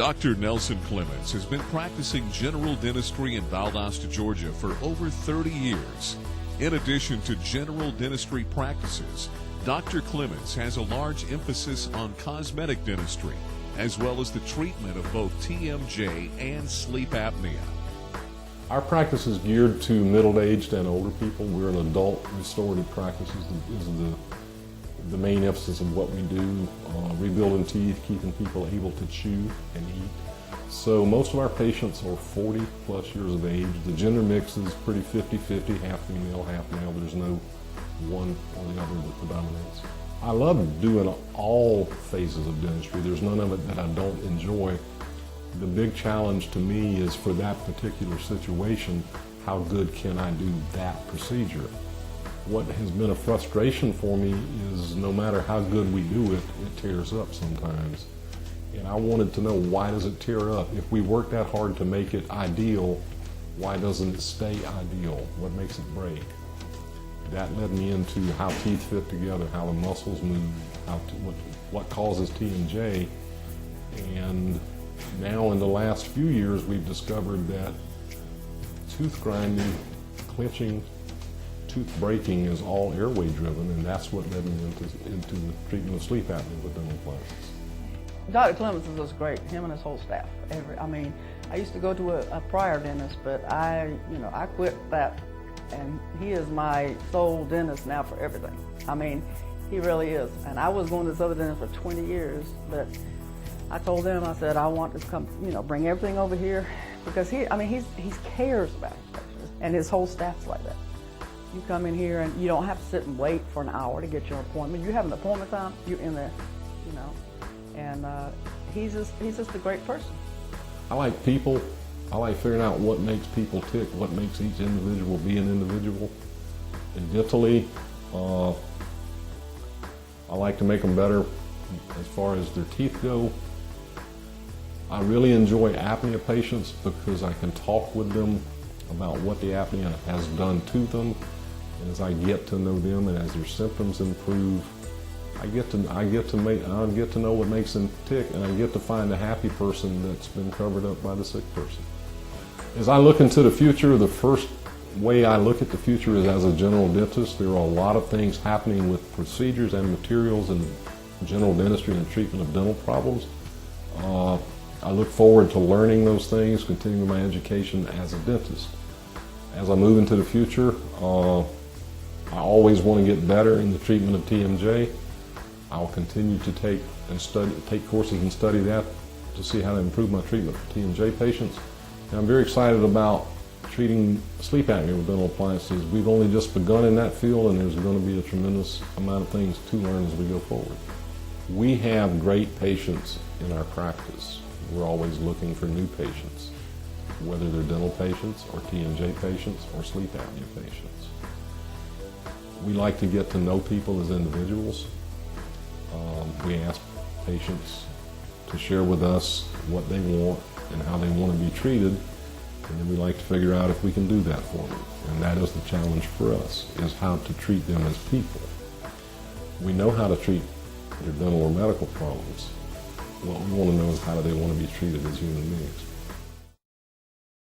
Dr. Nelson Clements has been practicing general dentistry in Valdosta, Georgia for over 30 years. In addition to general dentistry practices, Dr. Clements has a large emphasis on cosmetic dentistry, as well as the treatment of both TMJ and sleep apnea. Our practice is geared to middle-aged and older people. We're an adult restorative practice is the main emphasis of what we do, rebuilding teeth, keeping people able to chew and eat. So most of our patients are 40 plus years of age. The gender mix is pretty 50-50, half female, half male. There's no one or the other that predominates. I love doing all phases of dentistry. There's none of it that I don't enjoy. The big challenge to me is for that particular situation, how good can I do that procedure? What has been a frustration for me is no matter how good we do it, it tears up sometimes. And I wanted to know, why does it tear up? If we work that hard to make it ideal, why doesn't it stay ideal? What makes it break? That led me into how teeth fit together, how the muscles move, what causes TMJ. And now in the last few years, we've discovered that tooth grinding, clenching, tooth breaking is all airway driven, and that's what led me into the treatment of sleep apnea with dental implants. Dr. Clements is just great, him and his whole staff. I used to go to a prior dentist, but I quit that, and he is my sole dentist now for everything. He really is. And I was going to this other dentist for 20 years, but I told them, I said, I want to come, bring everything over here, because he cares about his patients, and his whole staff's like that. You come in here and you don't have to sit and wait for an hour to get your appointment. You have an appointment time, you're in there, And he's just a great person. I like people. I like figuring out what makes people tick, what makes each individual be an individual. And dentally, I like to make them better as far as their teeth go. I really enjoy apnea patients because I can talk with them about what the apnea has done to them. And as I get to know them and as their symptoms improve, I get to know what makes them tick, and I get to find a happy person that's been covered up by the sick person. As I look into the future, the first way I look at the future is as a general dentist. There are a lot of things happening with procedures and materials in general dentistry and treatment of dental problems. I look forward to learning those things, continuing my education as a dentist. As I move into the future, I always want to get better in the treatment of TMJ. I'll continue to take courses and study that to see how to improve my treatment for TMJ patients. And I'm very excited about treating sleep apnea with dental appliances. We've only just begun in that field, and there's going to be a tremendous amount of things to learn as we go forward. We have great patients in our practice. We're always looking for new patients, whether they're dental patients or TMJ patients or sleep apnea patients. We like to get to know people as individuals. We ask patients to share with us what they want and how they want to be treated, and then we like to figure out if we can do that for them. And that is the challenge for us, is how to treat them as people. We know how to treat their dental or medical problems. What we want to know is how do they want to be treated as human beings.